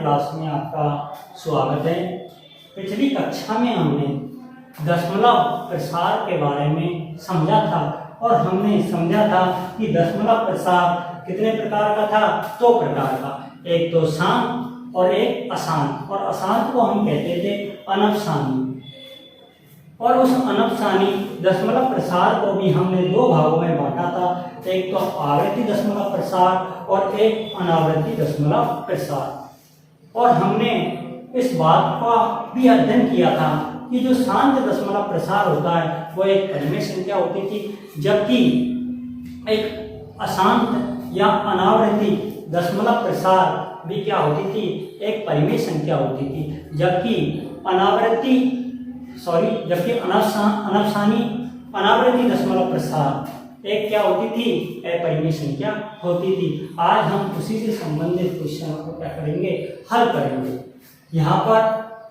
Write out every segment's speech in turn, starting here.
Class में आपका स्वागत है। पिछली कक्षा में हमने दशमलव प्रसार के बारे में समझा था और हमने समझा था कि दशमलव प्रसार कितने प्रकार का था? 2 प्रकार का, एक तो शांत और एक अशांत। और अशांत को हम कहते थे अनपशानी। और उस अनपशानी दशमलव प्रसार को भी हमने 2 भागों में बांटा था, एक तो आवृत्ति दशमलव प्रसार और एक अनावृत्ति दशमलव प्रसार। और हमने इस बात का भी अध्ययन किया था कि जो शांत दशमलव प्रसार होता है वो एक परिमेय संख्या होती थी, जबकि एक अशांत या अनावृत्ति दशमलव प्रसार भी क्या होती थी? एक परिमेय संख्या होती थी। जबकि अनपशानी अनावृत्ति दशमलव प्रसार एक क्या होती थी? अपरिमेय संख्या होती थी। आज हम उसी से संबंधित क्वेश्चन को क्या करेंगे? हल करेंगे। यहाँ पर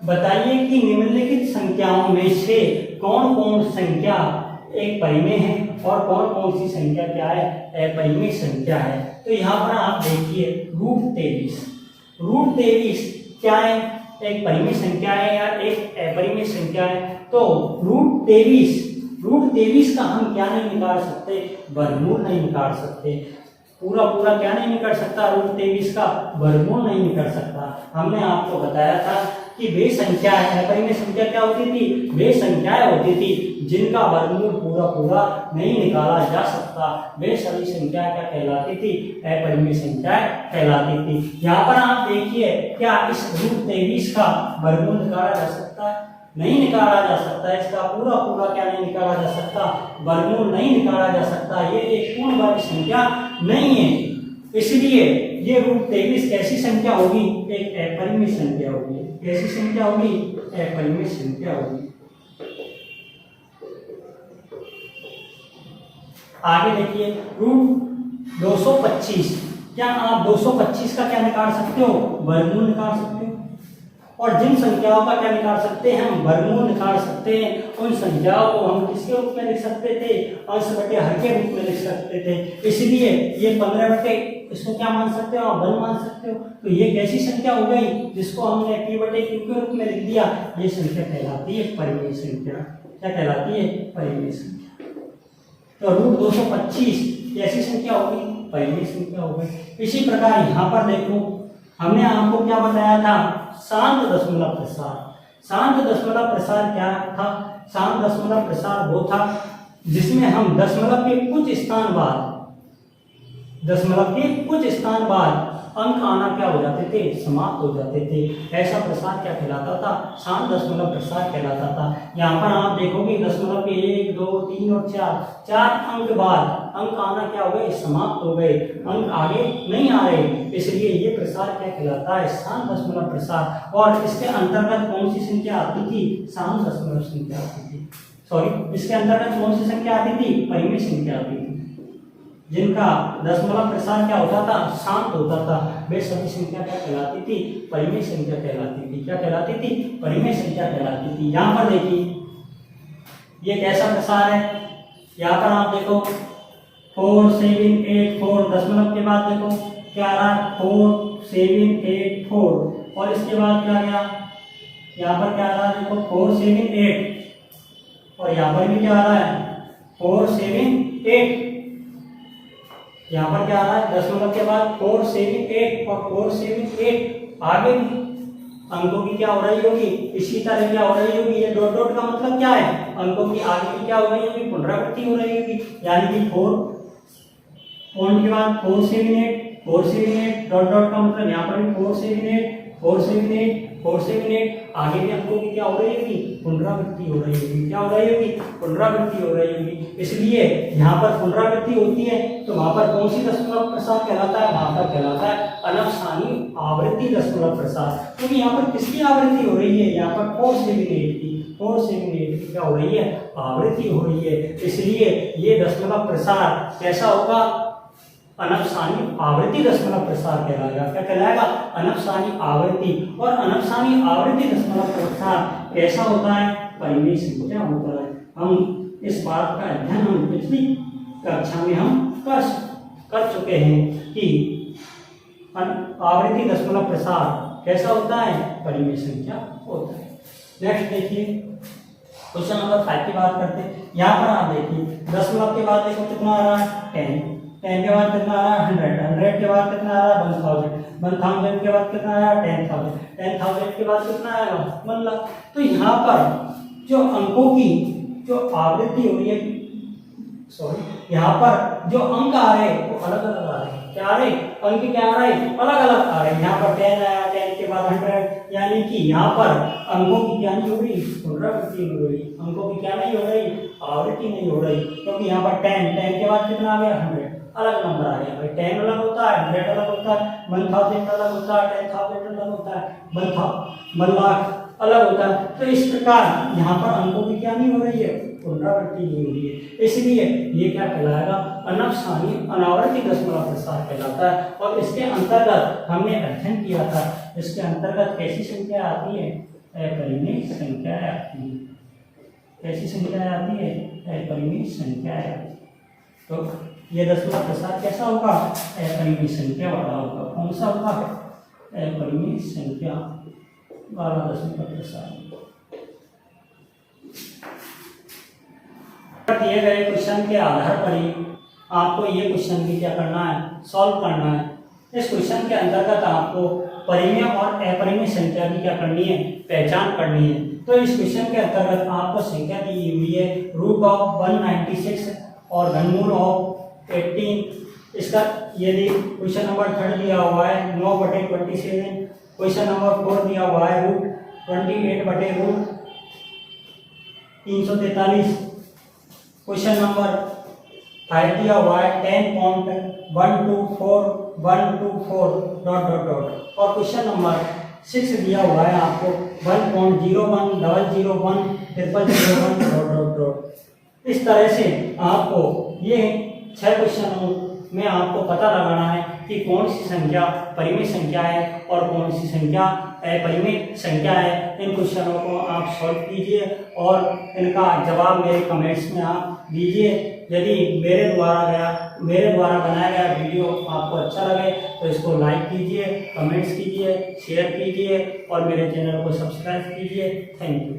बताइए कि निम्नलिखित संख्याओं में से कौन कौन संख्या एक परिमेय है और कौन कौन सी संख्या क्या है? अपरिमेय संख्या है। तो यहाँ पर आप देखिए √23 क्या है? एक परिमेय संख्या है या एक अपरिमेय संख्या है? तो √23 का हम क्या नहीं निकाल सकते? वर्गमूल नहीं निकाल सकते। पूरा क्या नहीं निकल सकता? √23 का वर्गमूल नहीं निकल सकता। हमने आपको बताया था कि वे संख्याएं, अपरिमेय संख्या क्या होती थी? वे संख्याएं होती थी जिनका वर्गमूल पूरा नहीं निकाला जा सकता। वे सभी संख्याएं क्या कहलाती थी? अपरिमेय संख्याएं कहलाती थी। यहाँ पर आप देखिए, क्या इस √23 का वर्गमूल निकाला जा सकता है? नहीं निकाला जा सकता। इसका पूरा क्या नहीं निकाला जा सकता? वर्गमूल नहीं निकाला जा सकता। ये एक पूर्ण वर्ग संख्या नहीं है, इसलिए ये √23 कैसी संख्या होगी? एक अपरिमेय संख्या होगी। कैसी संख्या होगी? अपरिमेय संख्या होगी। आगे देखिए √225। क्या आप 225 का क्या निकाल सकते हो? वर्गमूल निकाल सकते हो। और जिन संख्याओं का क्या निकाल सकते हैं? हम वर्गमूल निकाल सकते हैं। उन संख्याओं को हम किसके रूप में लिख सकते थे? अंश बटे हर के रूप में लिख सकते थे। इसलिए ये 15 बटे, इसको क्या मान सकते हो? आप 1 मान सकते हो। तो ये कैसी संख्या हो गई जिसको हमने p बटे q के रूप में लिख दिया? ये संख्या कहलाती है परिमेय संख्या। क्या कहलाती है? परिमेय संख्या। तो √225 ऐसी संख्या होगी, परिमेय संख्या हो गई। इसी प्रकार यहाँ पर देखो, हमने आपको क्या बताया था? शांत दशमलव प्रसार। शांत दशमलव प्रसार क्या था? शांत दशमलव प्रसार वो था जिसमें हम दशमलव के कुछ स्थान बाद अंक आना क्या हो जाते थे? समाप्त हो जाते थे। ऐसा प्रसार क्या कहलाता था? शांत दशमलव प्रसार कहलाता था। यहाँ पर आप देखोगे दशमलव के 1, 2, 3 और 4 अंक बाद अंक आना क्या हो गए? समाप्त हो गए। अंक आगे नहीं आ रहे, इसलिए ये प्रसार क्या कहलाता है? शांत दशमलव प्रसार। और इसके अंतर्गत कौन सी संख्या आती थी? शांत दशमलव संख्या आती थी। इसके अंतर्गत कौन सी संख्या आती थी? परिमेय संख्या आती थी। जिनका दशमलव प्रसार क्या होता था? शांत होता था। वे सभी संख्या क्या कहलाती थी? परिमेय संख्या कहलाती थी। क्या कहलाती थी? परिमेय संख्या कहलाती थी। यहाँ पर देखिए, ये कैसा प्रसार है? यहाँ पर आप देखो 4, 7, 8, 4, दशमलव के बाद देखो क्या आ रहा है? 4, 7, 8, 4। और इसके बाद क्या गया? यहाँ पर क्या आ रहा है? देखो 4, 7, 8। और यहाँ पर भी क्या आ रहा है? 4, 7, 8। यहाँ पर क्या आ रहा है? दशमलव के बाद 4, 7, 8 और 4, 7, 8। आगे भी अंकों की क्या हो रही होगी? इसी तरह क्या हो रही होगी? ये डॉट का मतलब क्या है? अंकों की आगे की क्या हो रही होगी? पुनरावृत्ति हो रही होगी। यानी कि 4 पॉइंट के बाद 4, 7, 8, 4, 7, 8 डॉट का मतलब यहाँ पर भी 4, 7, 8, 4, 7, 8, 4, 7, 8। आगे भी अंकों की क्या हो रही होगी? पुनरावृत्ति हो रही होगी। क्या हो रही होगी? पुनरावृत्ति हो रही होगी। इसलिए यहाँ पर पुनरावृत्ति होती है तो वहां पर कौन सी दशमलव प्रसार कहलाता है? वहां पर कहलाता है अनपशानी आवृत्ति दशमलव प्रसार। क्योंकि यहाँ पर किसकी आवृत्ति हो रही है? यहाँ पर 4, 7, 8 की 4, 7, 8 की क्या हो रही है? आवृत्ति हो रही है। इसलिए ये दशमलव प्रसार कैसा होगा? अनपशानी आवृत्ति दशमलव प्रसार कहलाएगा। क्या कहलाएगा? अनपशानी आवृत्ति। और अनपशानी आवृत्ति दशमलव प्रसार कैसा होता है? परिमेय संख्या होता है। हम इस बात का अध्ययन हम पिछली कक्षा में हम कर चुके हैं कि आवृत्ति दशमलव प्रसार कैसा होता है, परिमेय संख्या होता है। नेक्स्ट देखिए क्वेश्चन नंबर 5 की बात करते हैं। यहाँ पर आप देखिए दशमलव के बाद देखो कितना आ रहा है 10, 10 के बाद कितना आ रहा है 100, 100 के बाद कितना आ रहा है 1000, 1000 के बाद कितना आया 10,000, 10,000 के बाद कितना आएगा 1 लाख। तो यहाँ पर जो अंकों की जो आवृत्ति हो रही है, सॉरी यहाँ पर जो अंक आ रहे हैं वो अलग अलग आ रहे हैं। क्या आ रहे अंक क्या आ रहे अलग अलग आ रहे हैं। यहाँ पर 10 आया, 10 के बाद 100, यानी कि यहाँ पर अंकों की क्या नहीं हो रही, पुनरावृत्ति नहीं हो रही, अंकों की क्या नहीं हो रही, आवृत्ति नहीं हो रही, क्योंकि यहाँ पर 10 के बाद कितना आ गया 100, अलग नंबर आ गया भाई। 10 अलग होता है, 100 अलग होता है, 1000 अलग होता है, 10,000 अलग होता है, 1 लाख अलग होता है। तो इस प्रकार यहाँ पर अंकों की क्या नहीं हो रही है, पुनरावृत्ति नहीं हो रही है, इसलिए ये क्या कहलाएगा, अनवसानी अनावर्ती दशमलव प्रसार कहलाता है। और इसके अंतर्गत हमने अध्ययन किया था, इसके अंतर्गत कैसी संख्या आती है, अपरिमेय संख्या आती है। कैसी संख्या आती है, अपरिमेय संख्या आती है। तो ये दशमलव प्रसार कैसा होगा, अपरिमेय संख्या वाला होगा। कौन सा होगा, अपरिमेय संख्या वाला दशमलव प्रसार। दिए गए क्वेश्चन के आधार पर ही आपको ये क्वेश्चन भी क्या करना है, सॉल्व करना है। इस क्वेश्चन के अंतर्गत आपको परिमेय और अपरिमेय संख्या की क्या करनी है, पहचान करनी है। तो इस क्वेश्चन के अंतर्गत आपको संख्या दी हुई है रूट ऑफ 196 और घनमूल ऑफ 18। इसका यदि क्वेश्चन नंबर 3 दिया हुआ है 9/27, क्वेश्चन नंबर 4 दिया हुआ है रूट 28/343, क्वेश्चन नंबर 5 दिया हुआ है 10.124 और क्वेश्चन नंबर 6 दिया हुआ है आपको 1.010010001 इस तरह से आपको ये 6 क्वेश्चनों में आपको पता लगाना है कि कौन सी संख्या परिमेय संख्या है और कौन सी संख्या अपरिमेय संख्या है। इन क्वेश्चनों को आप सॉल्व कीजिए और इनका जवाब मेरे कमेंट्स में आप दीजिए। यदि मेरे द्वारा बनाया गया वीडियो आपको अच्छा लगे तो इसको लाइक कीजिए, कमेंट्स कीजिए, शेयर कीजिए और मेरे चैनल को सब्सक्राइब कीजिए। Thank you.